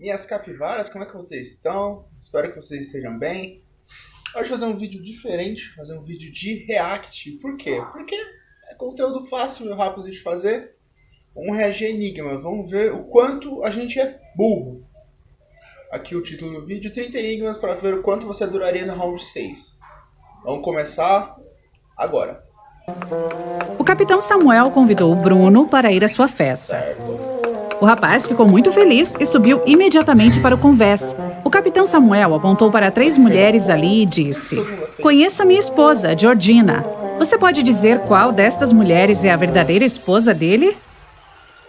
Minhas capivaras, como é que vocês estão? Espero que vocês estejam bem. Hoje vou fazer um vídeo diferente, fazer um vídeo de react. Por quê? Porque é conteúdo fácil e rápido de fazer. Vamos reagir a enigma, vamos ver o quanto a gente é burro. Aqui o título do vídeo, 30 enigmas para ver o quanto você duraria no round 6. Vamos começar agora. O capitão Samuel convidou o Bruno para ir à sua festa. Certo. O rapaz ficou muito feliz e subiu imediatamente para o convés. O capitão Samuel apontou para 3 mulheres ali e disse: "Conheça minha esposa, Georgina. Você pode dizer qual destas mulheres é a verdadeira esposa dele?"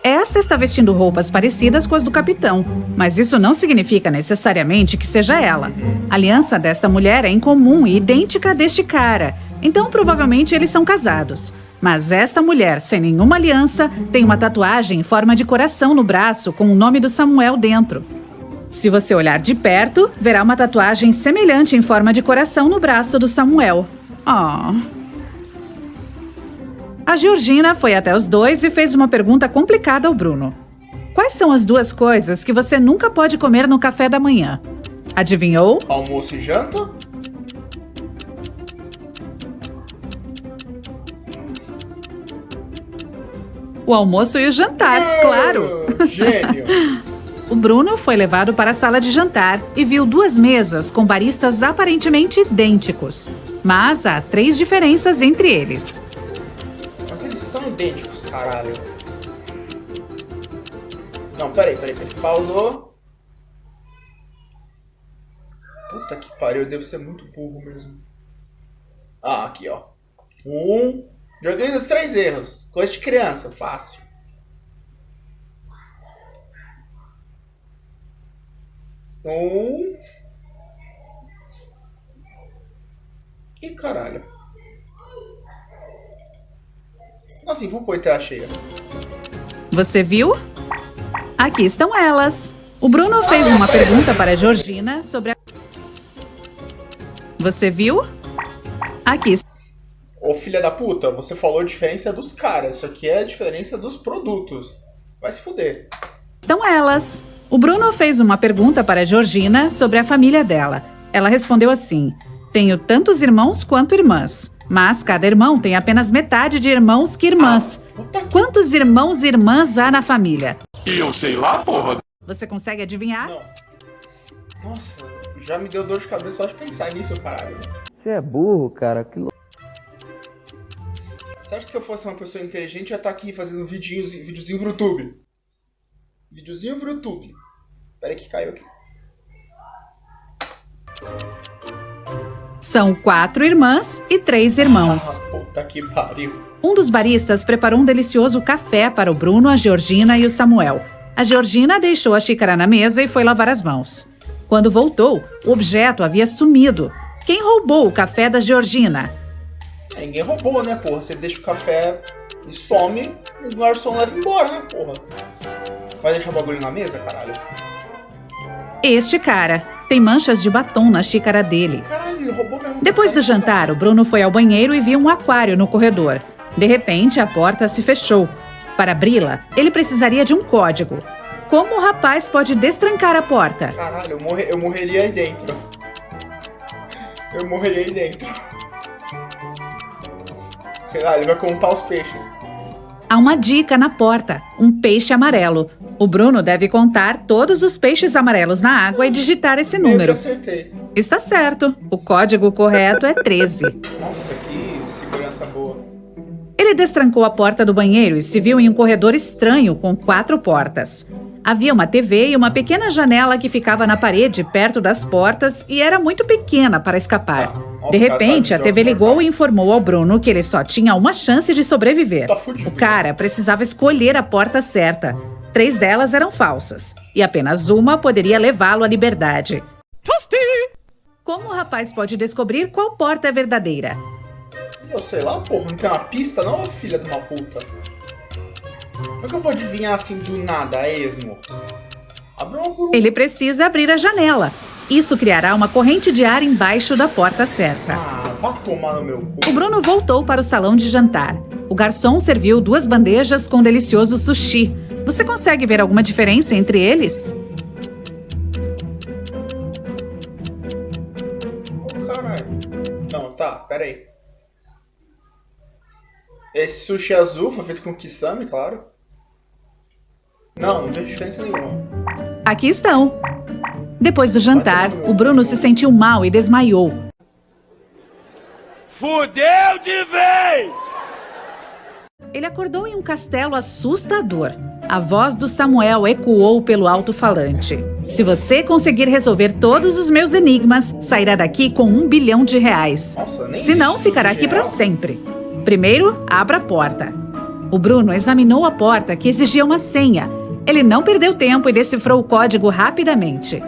Esta está vestindo roupas parecidas com as do capitão, mas isso não significa necessariamente que seja ela. A aliança desta mulher é incomum e idêntica à deste cara, então provavelmente eles são casados. Mas esta mulher, sem nenhuma aliança, tem uma tatuagem em forma de coração no braço com o nome do Samuel dentro. Se você olhar de perto, verá uma tatuagem semelhante em forma de coração no braço do Samuel. A Georgina foi até os dois e fez uma pergunta complicada ao Bruno. Quais são as 2 coisas que você nunca pode comer no café da manhã? Adivinhou? Almoço e janta? O almoço e o jantar, claro! Gênio! O Bruno foi levado para a sala de jantar e viu 2 mesas com baristas aparentemente idênticos. Mas há 3 diferenças entre eles. Mas eles são idênticos, caralho. Não, peraí. Pausou. Puta que pariu, eu devo ser muito burro mesmo. Ah, aqui, ó. Joguei os 3 erros. Coisa de criança, fácil. Ih, caralho. Assim, vamos pôr em tela cheia. Você viu? Aqui estão elas. O Bruno fez uma pergunta para a Georgina sobre a... Você viu? Aqui Ô filha da puta, você falou a diferença dos caras. Isso aqui é a diferença dos produtos. Vai se fuder. estão elas. O Bruno fez uma pergunta para a Georgina sobre a família dela. Ela respondeu assim: "Tenho tantos irmãos quanto irmãs. Mas cada irmão tem apenas metade de irmãos que irmãs. Quantos irmãos e irmãs há na família?" E eu sei lá, porra. Você consegue adivinhar? Não. Nossa, já me deu dor de cabeça só de pensar nisso, caralho. Você é burro, cara. Que louco. Você acha que se eu fosse uma pessoa inteligente, eu ia estar aqui fazendo videozinho pro YouTube? Videozinho pro YouTube. Pera aí que caiu aqui. São 4 irmãs e 3 irmãos. Puta que pariu. Um dos baristas preparou um delicioso café para o Bruno, a Georgina e o Samuel. A Georgina deixou a xícara na mesa e foi lavar as mãos. Quando voltou, o objeto havia sumido. Quem roubou o café da Georgina? Ninguém roubou, né, porra? Você deixa o café e some, e o garçom leva embora, né, porra? Vai deixar o bagulho na mesa, caralho? Este cara. Tem manchas de batom na xícara dele. Caralho, ele roubou mesmo. Depois do jantar, o Bruno foi ao banheiro e viu um aquário no corredor. De repente, a porta se fechou. Para abri-la, ele precisaria de um código. Como o rapaz pode destrancar a porta? Caralho, eu morreria aí dentro. Eu morreria aí dentro. Sei lá, ele vai contar os peixes. Há uma dica na porta: um peixe amarelo. O Bruno deve contar todos os peixes amarelos na água e digitar esse Meio que número. acertei. Está certo. O código correto é 13. Nossa, que segurança boa. Ele destrancou a porta do banheiro e se viu em um corredor estranho com 4 portas. Havia uma TV e uma pequena janela que ficava na parede perto das portas e era muito pequena para escapar. De repente, a TV ligou e informou ao Bruno que ele só tinha uma chance de sobreviver. Tá fudido. O cara precisava escolher a porta certa. 3 delas eram falsas e apenas uma poderia levá-lo à liberdade. Como o rapaz pode descobrir qual porta é verdadeira? Eu sei lá, porra, não tem uma pista não, filha de uma puta? Como é que eu vou adivinhar assim do nada, a esmo? Abre uma por uma. Ele precisa abrir a janela. Isso criará uma corrente de ar embaixo da porta certa. Ah, vá tomar no meu cu. O Bruno voltou para o salão de jantar. O garçom serviu 2 bandejas com delicioso sushi. Você consegue ver alguma diferença entre eles? Pera aí. Esse sushi azul foi feito com kisame, claro. Não vejo diferença nenhuma. Aqui estão. Depois do jantar, o Bruno se sentiu mal e desmaiou. Fudeu de vez! Ele acordou em um castelo assustador. A voz do Samuel ecoou pelo alto-falante. Se você conseguir resolver todos os meus enigmas, sairá daqui com R$1 bilhão. Nossa, nem Se não, existe ficará tudo aqui para real. sempre. Primeiro, abra a porta. O Bruno examinou a porta, que exigia uma senha. Ele não perdeu tempo e decifrou o código rapidamente.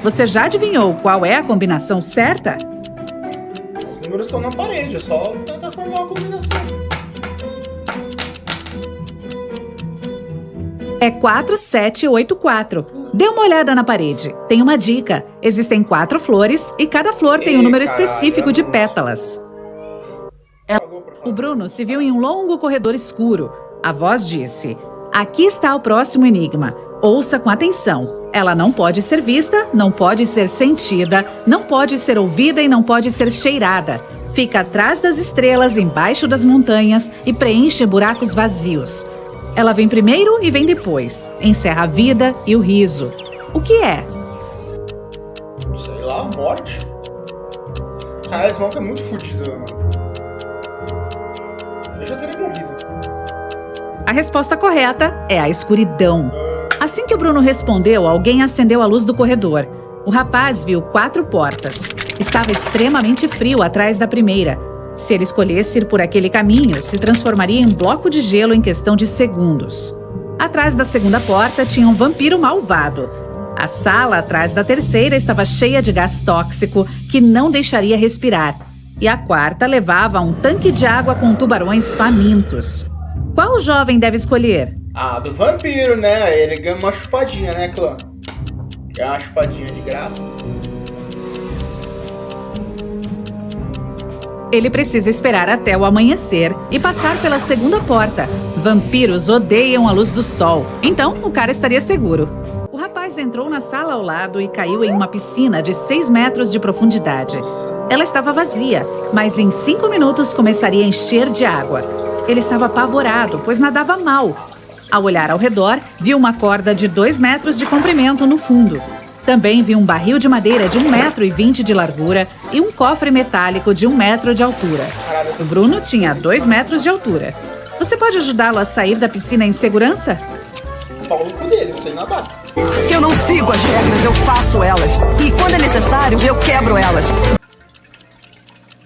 Você já adivinhou qual é a combinação certa? Os números estão na parede, é só tentar formar uma combinação. É 4784. Dê uma olhada na parede. Tem uma dica. Existem 4 flores e cada flor tem um número específico de pétalas. O Bruno se viu em um longo corredor escuro. A voz disse: aqui está o próximo enigma. Ouça com atenção. Ela não pode ser vista, não pode ser sentida, não pode ser ouvida e não pode ser cheirada. Fica atrás das estrelas, embaixo das montanhas e preenche buracos vazios. Ela vem primeiro e vem depois. Encerra a vida e o riso. O que é? Sei lá, morte. Cara, esse maluco é muito fodido, mano. Eu já teria morrido. A resposta correta é a escuridão. Assim que o Bruno respondeu, alguém acendeu a luz do corredor. O rapaz viu 4 portas. Estava extremamente frio atrás da primeira. Se ele escolhesse ir por aquele caminho, se transformaria em um bloco de gelo em questão de segundos. Atrás da segunda porta tinha um vampiro malvado. A sala atrás da terceira estava cheia de gás tóxico que não deixaria respirar. E a quarta levava a um tanque de água com tubarões famintos. Qual jovem deve escolher? Ah, do vampiro, né? Ele ganha uma chupadinha, né, clã? Ganha uma chupadinha de graça. Ele precisa esperar até o amanhecer e passar pela segunda porta. Vampiros odeiam a luz do sol, então o cara estaria seguro. O rapaz entrou na sala ao lado e caiu em uma piscina de 6 metros de profundidade. Ela estava vazia, mas em 5 minutos começaria a encher de água. Ele estava apavorado, pois nadava mal. Ao olhar ao redor, viu uma corda de 2 metros de comprimento no fundo. Também viu um barril de madeira de 1,20 m de largura e um cofre metálico de 1 metro de altura. O Bruno tinha 2 metros de altura. Você pode ajudá-lo a sair da piscina em segurança? Pau no cu dele, eu sei nadar. Eu não sigo as regras, eu faço elas. E quando é necessário, eu quebro elas.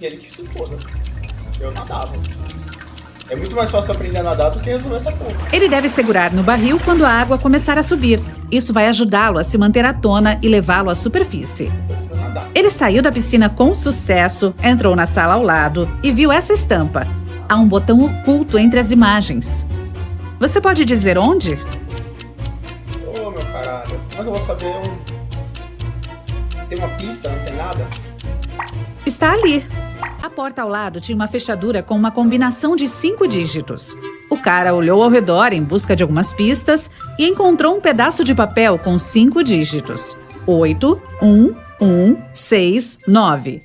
E ele que se foda. Eu nadava. É muito mais fácil aprender a nadar do que resolver essa porra. Ele deve segurar no barril quando a água começar a subir. Isso vai ajudá-lo a se manter à tona e levá-lo à superfície. Eu prefiro nadar. Ele saiu da piscina com sucesso, entrou na sala ao lado e viu essa estampa. Há um botão oculto entre as imagens. Você pode dizer onde? Ô, meu caralho. Como é que eu vou saber onde? Tem uma pista, não tem nada? Está ali. A porta ao lado tinha uma fechadura com uma combinação de 5 dígitos. O cara olhou ao redor em busca de algumas pistas e encontrou um pedaço de papel com 5 dígitos. 8, 1, 1, 6, 9.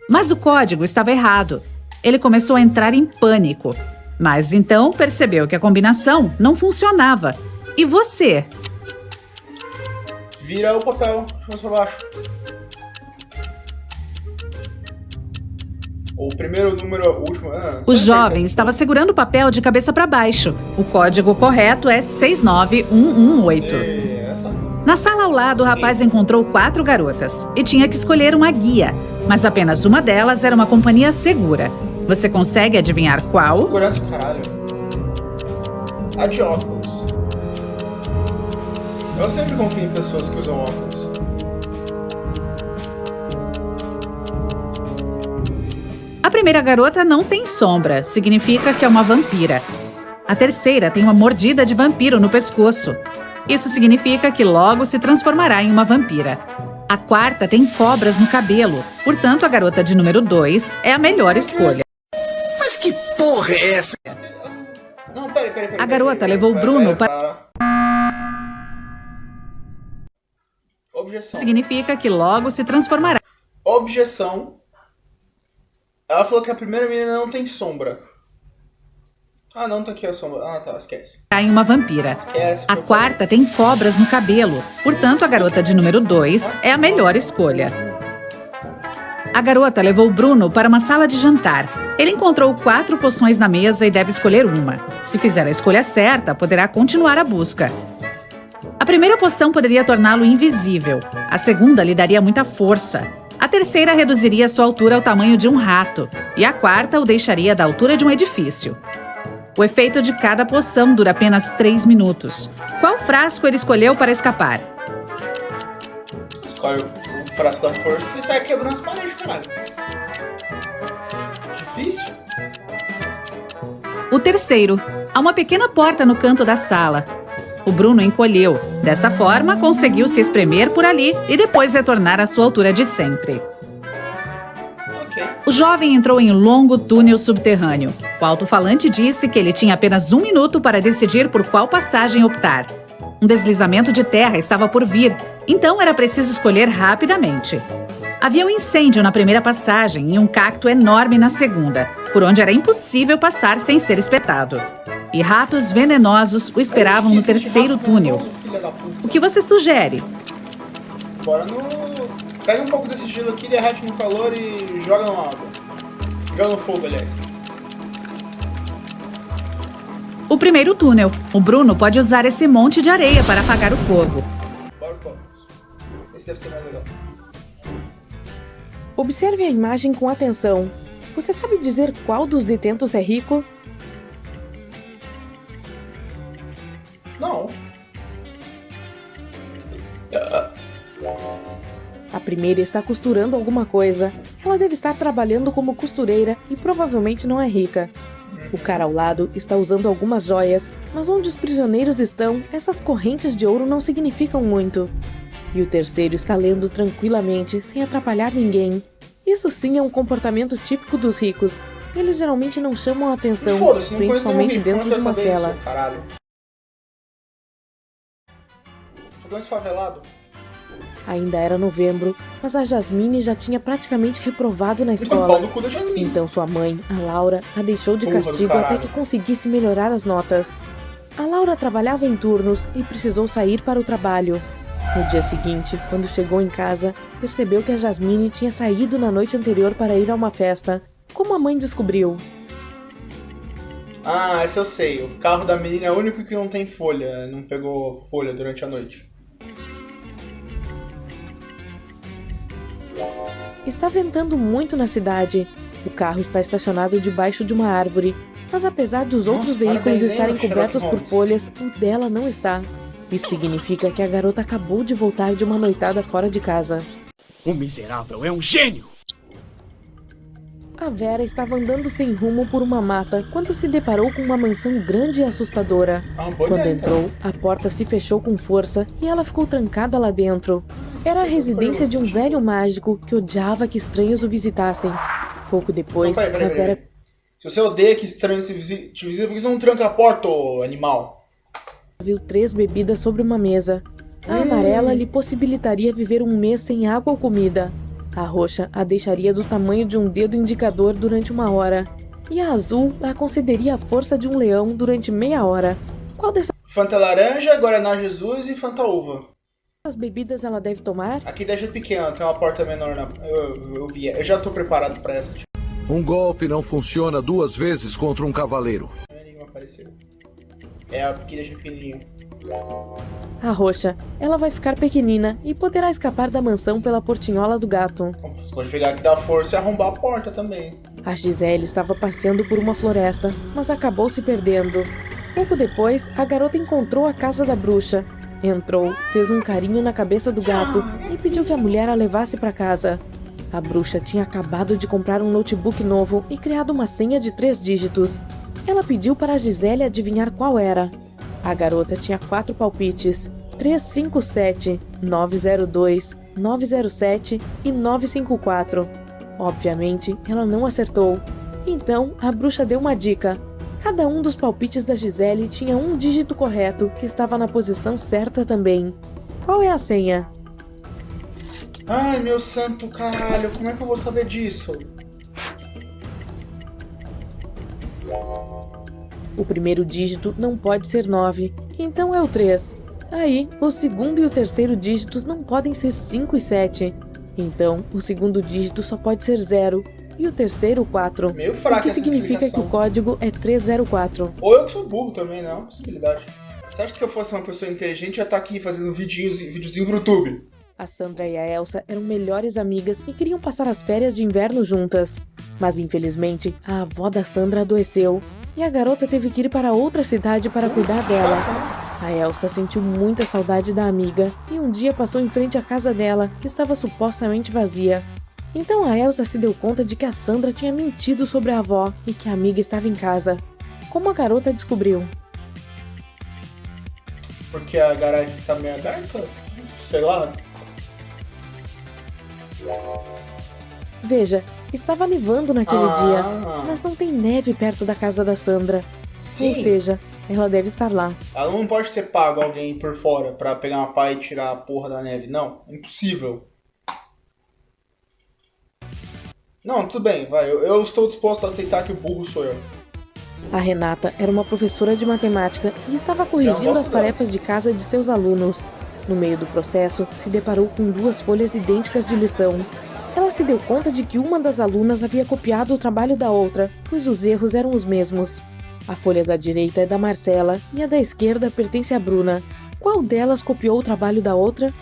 Mas o código estava errado. Ele começou a entrar em pânico. Mas então percebeu que a combinação não funcionava. E você? Vira o papel, de frente pra baixo. O primeiro número, o último... O jovem estava segurando o papel de cabeça para baixo. O código correto é 69118. Essa? Na sala ao lado, o rapaz encontrou 4 garotas e tinha que escolher uma guia. Mas apenas uma delas era uma companhia segura. Você consegue adivinhar qual? Segurança, caralho. A de óculos. Eu sempre confio em pessoas que usam óculos. A primeira garota não tem sombra, significa que é uma vampira. A terceira tem uma mordida de vampiro no pescoço. Isso significa que logo se transformará em uma vampira. A quarta tem cobras no cabelo, portanto a garota de número 2 é a melhor escolha. Mas que porra é essa? Não, peraí. A garota levou o Bruno para... Objeção. Significa que logo se transformará. Objeção. Ela falou que a primeira menina não tem sombra. Ah, não, tá aqui a sombra. Ah, tá, esquece. Em uma vampira. Esquece. A quarta tem cobras no cabelo. Portanto, a garota de número 2 é a melhor escolha. A garota levou Bruno para uma sala de jantar. Ele encontrou 4 poções na mesa e deve escolher uma. Se fizer a escolha certa, poderá continuar a busca. A primeira poção poderia torná-lo invisível. A segunda lhe daria muita força. A terceira reduziria sua altura ao tamanho de um rato. E a quarta o deixaria da altura de um edifício. O efeito de cada poção dura apenas 3 minutos. Qual frasco ele escolheu para escapar? Escolhe o frasco da força e sai quebrando as paredes, caralho. Difícil? O terceiro. Há uma pequena porta no canto da sala. O Bruno encolheu. Dessa forma, conseguiu se espremer por ali e depois retornar à sua altura de sempre. O jovem entrou em um longo túnel subterrâneo. O alto-falante disse que ele tinha apenas 1 minuto para decidir por qual passagem optar. Um deslizamento de terra estava por vir, então era preciso escolher rapidamente. Havia um incêndio na primeira passagem e um cacto enorme na segunda, por onde era impossível passar sem ser espetado. E ratos venenosos o esperavam no terceiro túnel. O que você sugere? Bora no... Pega um pouco desse gelo aqui, derrete no calor e joga na água. Joga no fogo, aliás. O primeiro túnel. O Bruno pode usar esse monte de areia para apagar o fogo. Bora, pô. Esse deve ser mais legal. Observe a imagem com atenção. Você sabe dizer qual dos detentos é rico? Não. A primeira está costurando alguma coisa. Ela deve estar trabalhando como costureira e provavelmente não é rica. O cara ao lado está usando algumas joias, mas onde os prisioneiros estão, essas correntes de ouro não significam muito. E o terceiro está lendo tranquilamente, sem atrapalhar ninguém. Isso sim é um comportamento típico dos ricos. Eles geralmente não chamam a atenção, principalmente dentro de uma cela. Só conheço favelado. Ainda era novembro, mas a Jasmine já tinha praticamente reprovado na escola. Então sua mãe, a Laura, a deixou de castigo até que conseguisse melhorar as notas. A Laura trabalhava em turnos e precisou sair para o trabalho. No dia seguinte, quando chegou em casa, percebeu que a Jasmine tinha saído na noite anterior para ir a uma festa. Como a mãe descobriu? Ah, esse eu sei. O carro da menina é o único que não tem folha. Não pegou folha durante a noite. Está ventando muito na cidade. O carro está estacionado debaixo de uma árvore. Mas apesar dos outros veículos estarem cobertos por folhas, o dela não está. Isso significa que a garota acabou de voltar de uma noitada fora de casa. O miserável é um gênio! A Vera estava andando sem rumo por uma mata quando se deparou com uma mansão grande e assustadora. Quando entrou, a porta se fechou com força e ela ficou trancada lá dentro. Era a residência de um velho mágico que odiava que estranhos o visitassem. Pouco depois, a Vera... Se você odeia que estranhos te visitem, por que você não tranca a porta, ô animal? Viu 3 bebidas sobre uma mesa. A amarela lhe possibilitaria viver um mês sem água ou comida. A roxa a deixaria do tamanho de um dedo indicador durante 1 hora. E a azul a concederia a força de um leão durante meia hora. Qual dessas Fanta laranja, Guaraná Jesus e Fanta uva. bebidas ela deve tomar? Aqui deixa pequeno, tem uma porta menor na... Eu vi. Eu já tô preparado pra essa. Um golpe não funciona 2 vezes contra um cavaleiro. Nenhuma apareceu. É a que deixa pequenininho. A roxa, ela vai ficar pequenina e poderá escapar da mansão pela portinhola do gato. Você pode pegar aqui da força e arrombar a porta também. A Gisele estava passeando por uma floresta, mas acabou se perdendo. Pouco depois, a garota encontrou a casa da bruxa. Entrou, fez um carinho na cabeça do gato e pediu que a mulher a levasse para casa. A bruxa tinha acabado de comprar um notebook novo e criado uma senha de 3 dígitos. Ela pediu para a Gisele adivinhar qual era. A garota tinha 4 palpites: 357, 902, 907 e 954. Obviamente, ela não acertou. Então, a bruxa deu uma dica. Cada um dos palpites da Gisele tinha um dígito correto, que estava na posição certa também. Qual é a senha? Ai, meu santo caralho, como é que eu vou saber disso? O primeiro dígito não pode ser 9, então é o 3. Aí, o segundo e o terceiro dígitos não podem ser 5 e 7. Então, o segundo dígito só pode ser 0 e o terceiro 4. Meio fraca o que essa significa que explicação. o código é 304. Ou eu que sou burro também, não é uma possibilidade. Você acha que se eu fosse uma pessoa inteligente, eu ia estar aqui fazendo videozinho pro YouTube? A Sandra e a Elsa eram melhores amigas e queriam passar as férias de inverno juntas. Mas infelizmente, a avó da Sandra adoeceu e a garota teve que ir para outra cidade para cuidar dela. A Elsa sentiu muita saudade da amiga e um dia passou em frente à casa dela, que estava supostamente vazia. Então a Elsa se deu conta de que a Sandra tinha mentido sobre a avó e que a amiga estava em casa. Como a garota descobriu? Porque a garagem tá meio aberta? Sei lá. Veja, estava nevando naquele dia, mas não tem neve perto da casa da Sandra. Sim. Ou seja, ela deve estar lá. Ela não pode ter pago alguém por fora pra pegar uma pá e tirar a porra da neve. Não, impossível. Não, tudo bem, vai. Eu estou disposto a aceitar que o burro sou eu. A Renata era uma professora de matemática e estava corrigindo as tarefas de casa de seus alunos. No meio do processo, se deparou com 2 folhas idênticas de lição. Ela se deu conta de que uma das alunas havia copiado o trabalho da outra, pois os erros eram os mesmos. A folha da direita é da Marcela e a da esquerda pertence à Bruna. Qual delas copiou o trabalho da outra?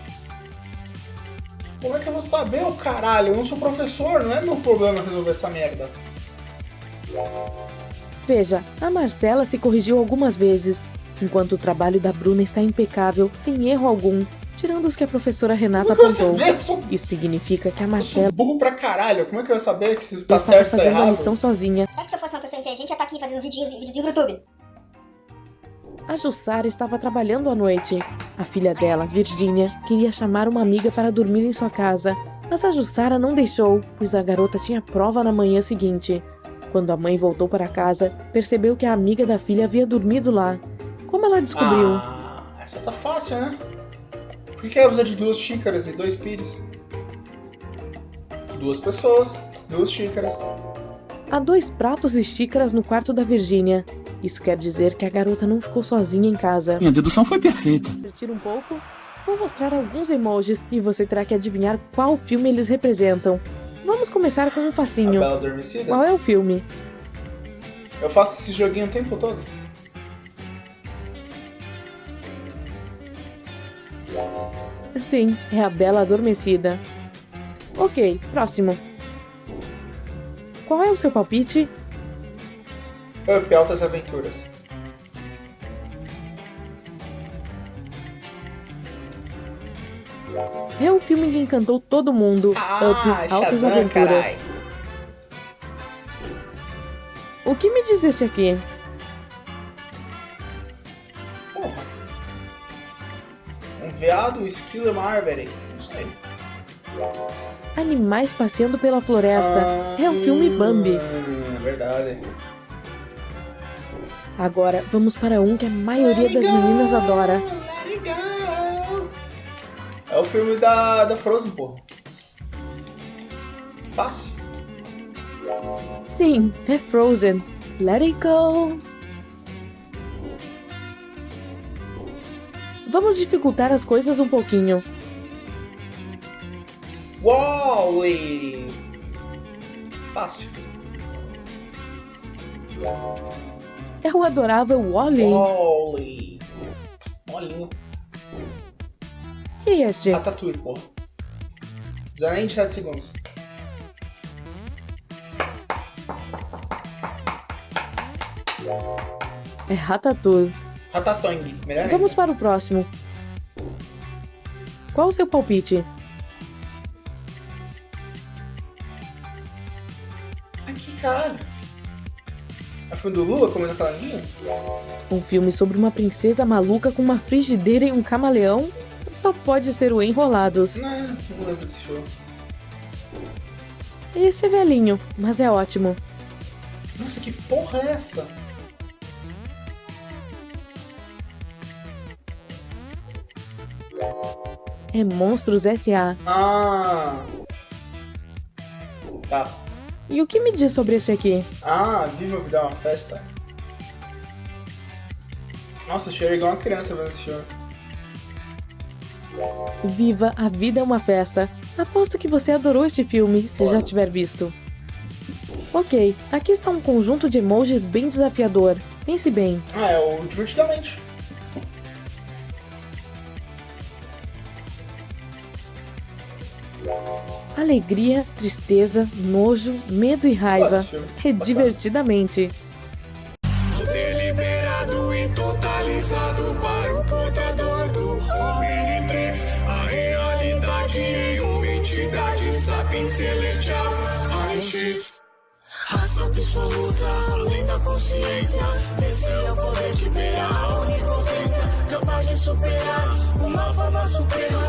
Como é que eu vou saber, ô caralho? Eu não sou professor, não é meu problema resolver essa merda. Veja, a Marcela se corrigiu algumas vezes, enquanto o trabalho da Bruna está impecável, sem erro algum, tirando os que a professora Renata Como é que eu vou apontou. saber? Eu sou Isso significa que a Eu Marcela sou burro pra caralho, como é que eu ia saber que se isso tá estava certo ou tá fazendo a errado? lição sozinha. Você acha que se eu fosse uma pessoa inteligente, eu ia estar aqui fazendo videozinho pro YouTube? A Jussara estava trabalhando à noite. A filha dela, Virgínia, queria chamar uma amiga para dormir em sua casa, mas a Jussara não deixou, pois a garota tinha prova na manhã seguinte. Quando a mãe voltou para casa, percebeu que a amiga da filha havia dormido lá. Como ela descobriu? Essa tá fácil, né? Por que ela precisa de 2 xícaras e 2 pires? 2 pessoas, 2 xícaras. Há 2 pratos e xícaras no quarto da Virgínia. Isso quer dizer que a garota não ficou sozinha em casa. Minha dedução foi perfeita. Divertir um pouco? Vou mostrar alguns emojis e você terá que adivinhar qual filme eles representam. Vamos começar com um A facinho. Bela Adormecida? Qual é o filme? Eu faço esse joguinho o tempo todo. Sim, é a Bela Adormecida. Ok, próximo. Qual é o seu palpite? Up, Altas Aventuras. É o filme que encantou todo mundo. Up, Altas Shazam, Aventuras. carai. O que me diz esse aqui? Porra. Um veado, um esquilo e uma árvore. Não sei. Animais passeando pela floresta. É o filme Bambi. Verdade. Agora vamos para um que a maioria das meninas adora. Let it go. É o filme da Frozen, porra. Fácil. Sim, é Frozen. Let it go. Vamos dificultar as coisas um pouquinho. Wall-E. Fácil. É o adorável Wall-E. Wall-E. Molinho. E este? Ratatouille, porra. 17 segundos. É Ratatouille. Ratatouille. Melhor ainda. Vamos para o próximo. Qual o seu palpite? Aqui, caralho. É o filme do Lula comendo calanguinho? Um filme sobre uma princesa maluca com uma frigideira e um camaleão? Só pode ser o Enrolados. Não lembro desse filme. Esse é velhinho, mas é ótimo. Nossa, que porra é essa? É Monstros S.A. Ah. Tá. E o que me diz sobre este aqui? Ah, Viva a Vida é uma Festa. Nossa, eu cheirei igual uma criança vendo esse filme. Viva a Vida é uma Festa. Aposto que você adorou este filme, se já tiver visto. Ok, aqui está um conjunto de emojis bem desafiador. Pense bem. Ah, é o Divertidamente. Alegria, tristeza, nojo, medo e raiva. Nossa, filme. É divertidamente. Deliberado e totalizado para o portador do Omnitrix. A realidade em uma entidade sapien celestial. AX. Raça absoluta, além da consciência. Esse é o poder que beira a onipotência. Capaz de superar uma forma suprema.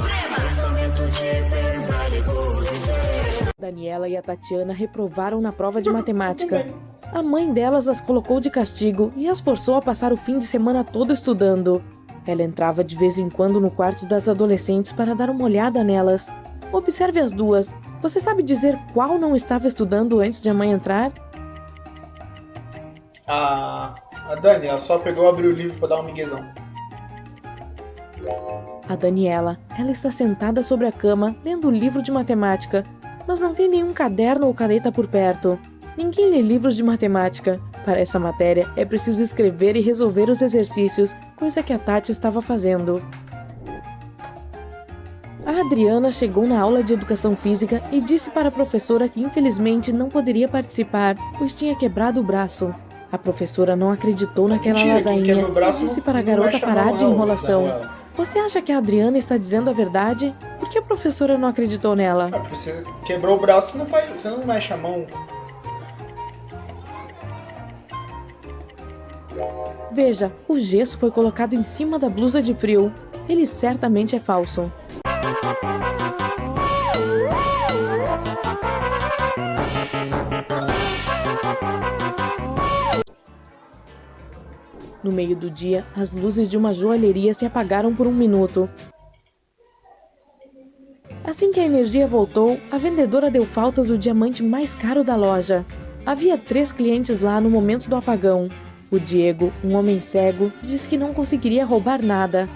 Pensamento de hiperbélico de ser. Daniela e a Tatiana reprovaram na prova de matemática. A mãe delas as colocou de castigo e as forçou a passar o fim de semana todo estudando. Ela entrava de vez em quando no quarto das adolescentes para dar uma olhada nelas. Observe as duas. Você sabe dizer qual não estava estudando antes de a mãe entrar? A Dani, ela só pegou, abriu o livro pra dar um miguezão. A Daniela, ela está sentada sobre a cama, lendo o livro de matemática, mas não tem nenhum caderno ou caneta por perto. Ninguém lê livros de matemática. Para essa matéria, é preciso escrever e resolver os exercícios, coisa que a Tati estava fazendo. A Adriana chegou na aula de educação física e disse para a professora que infelizmente não poderia participar, pois tinha quebrado o braço. A professora não acreditou naquela Mentira, quem ladainha quebra o braço e disse não- para a não vai garota chamar parar de não, enrolação. Daniela. Você acha que a Adriana está dizendo a verdade? Por que a professora não acreditou nela? Ah, porque você quebrou o braço, você não mexe a mão. Veja, o gesso foi colocado em cima da blusa de frio. Ele certamente é falso. No meio do dia, as luzes de uma joalheria se apagaram por um minuto. Assim que a energia voltou, a vendedora deu falta do diamante mais caro da loja. Havia 3 clientes lá no momento do apagão. O Diego, um homem cego, disse que não conseguiria roubar nada.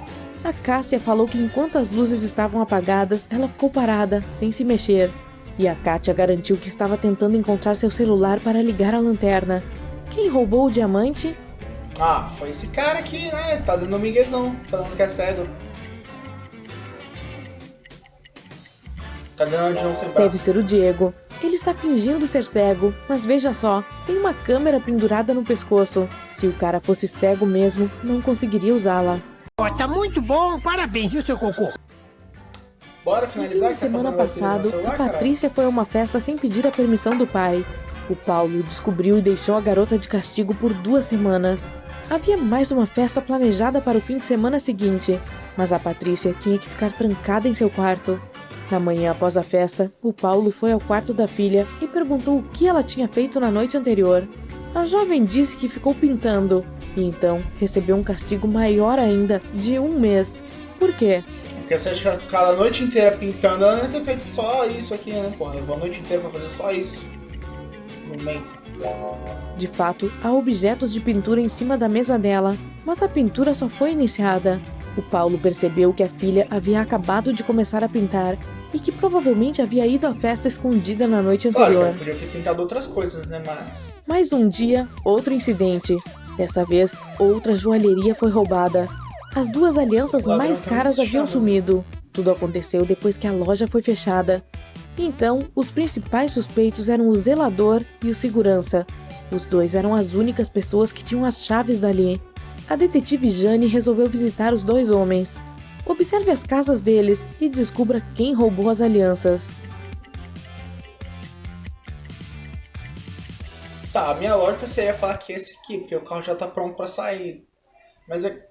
A Cássia falou que enquanto as luzes estavam apagadas, ela ficou parada, sem se mexer. E a Kátia garantiu que estava tentando encontrar seu celular para ligar a lanterna. Quem roubou o diamante? Ah, foi esse cara aqui, né? Tá dando um miguezão, falando que é cego. Tá dando de um sem Deve braço. ser o Diego. Ele está fingindo ser cego, mas veja só, tem uma câmera pendurada no pescoço. Se o cara fosse cego mesmo, não conseguiria usá-la. Tá muito bom, parabéns, viu, seu cocô? Bora No finalizar fim de que tá semana acabando a bateria do passado, celular, a caralho. Patrícia foi a uma festa sem pedir a permissão do pai. O Paulo descobriu e deixou a garota de castigo por 2 semanas. Havia mais uma festa planejada para o fim de semana seguinte, mas a Patrícia tinha que ficar trancada em seu quarto. Na manhã após a festa, o Paulo foi ao quarto da filha e perguntou o que ela tinha feito na noite anterior. A jovem disse que ficou pintando, e então recebeu um castigo maior ainda, de 1 mês. Por quê? Porque você acha que ficar a noite inteira pintando, ela não ia ter feito só isso aqui, né? Porra, levou a noite inteira pra fazer só isso. Momento. De fato, há objetos de pintura em cima da mesa dela, mas a pintura só foi iniciada. O Paulo percebeu que a filha havia acabado de começar a pintar e que provavelmente havia ido à festa escondida na noite Claro, anterior. eu podia ter pintado outras coisas, né? Mas... Mais um dia, outro incidente. Desta vez, outra joalheria foi roubada. As 2 alianças Ladrão mais tá caras muito haviam chamas, sumido. Tudo aconteceu depois que a loja foi fechada. Então, os principais suspeitos eram o zelador e o segurança. Os 2 eram as únicas pessoas que tinham as chaves dali. A detetive Jane resolveu visitar os 2 homens. Observe as casas deles e descubra quem roubou as alianças. Tá, a minha lógica seria falar que esse aqui, porque o carro já tá pronto pra sair. Mas é...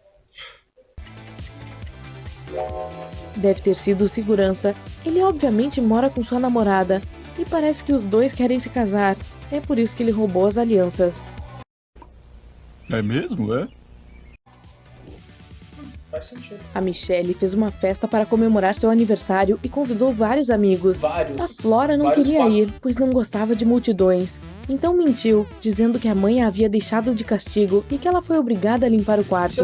Deve ter sido o segurança. Ele obviamente mora com sua namorada e parece que os 2 querem se casar. É por isso que ele roubou as alianças. É mesmo, é? Faz sentido. A Michelle fez uma festa para comemorar seu aniversário e convidou vários amigos. A Flora não queria ir, pois não gostava de multidões. Então mentiu, dizendo que a mãe a havia deixado de castigo e que ela foi obrigada a limpar o quarto.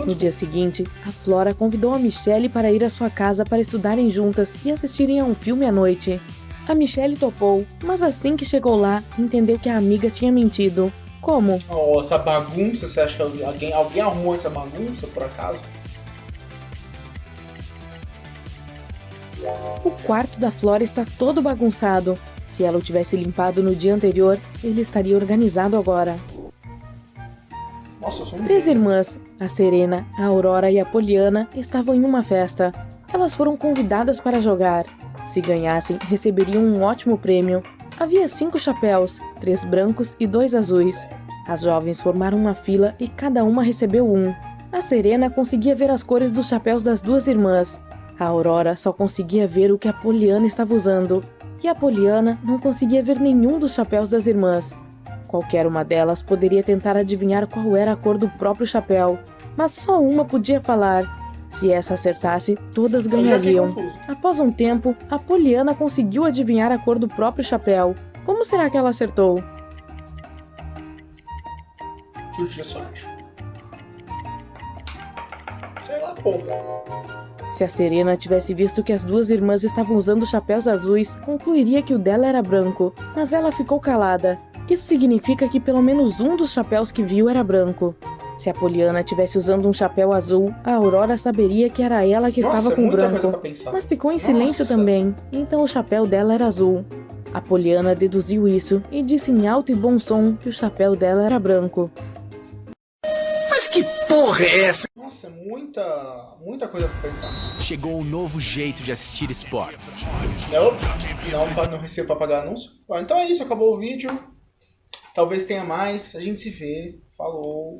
No dia seguinte, a Flora convidou a Michelle para ir à sua casa para estudarem juntas e assistirem a um filme à noite. A Michelle topou, mas assim que chegou lá, entendeu que a amiga tinha mentido. Como? Oh, essa bagunça, você acha que alguém arrumou essa bagunça por acaso? O quarto da Flora está todo bagunçado. Se ela o tivesse limpado no dia anterior, ele estaria organizado agora. Nossa, eu sou um 3 irmãs, a Serena, a Aurora e a Poliana, estavam em uma festa. Elas foram convidadas para jogar. Se ganhassem, receberiam um ótimo prêmio. Havia 5 chapéus, 3 brancos e 2 azuis. As jovens formaram uma fila e cada uma recebeu um. A Serena conseguia ver as cores dos chapéus das 2 irmãs. A Aurora só conseguia ver o que a Poliana estava usando. E a Poliana não conseguia ver nenhum dos chapéus das irmãs. Qualquer uma delas poderia tentar adivinhar qual era a cor do próprio chapéu, mas só uma podia falar. Se essa acertasse, todas ganhariam. Após um tempo, a Poliana conseguiu adivinhar a cor do próprio chapéu. Como será que ela acertou? Chute de sorte. Sei lá, porra. Se a Serena tivesse visto que as 2 irmãs estavam usando chapéus azuis, concluiria que o dela era branco, mas ela ficou calada. Isso significa que pelo menos um dos chapéus que viu era branco. Se a Poliana estivesse usando um chapéu azul, a Aurora saberia que era ela que estava com branco, mas ficou em silêncio também, então o chapéu dela era azul. A Poliana deduziu isso e disse em alto e bom som que o chapéu dela era branco. Mas que porra é essa? Nossa, muita coisa pra pensar. Chegou um novo jeito de assistir esportes. Não recebo pra pagar anúncio. Bom, então é isso, acabou o vídeo. Talvez tenha mais, a gente se vê. Falou!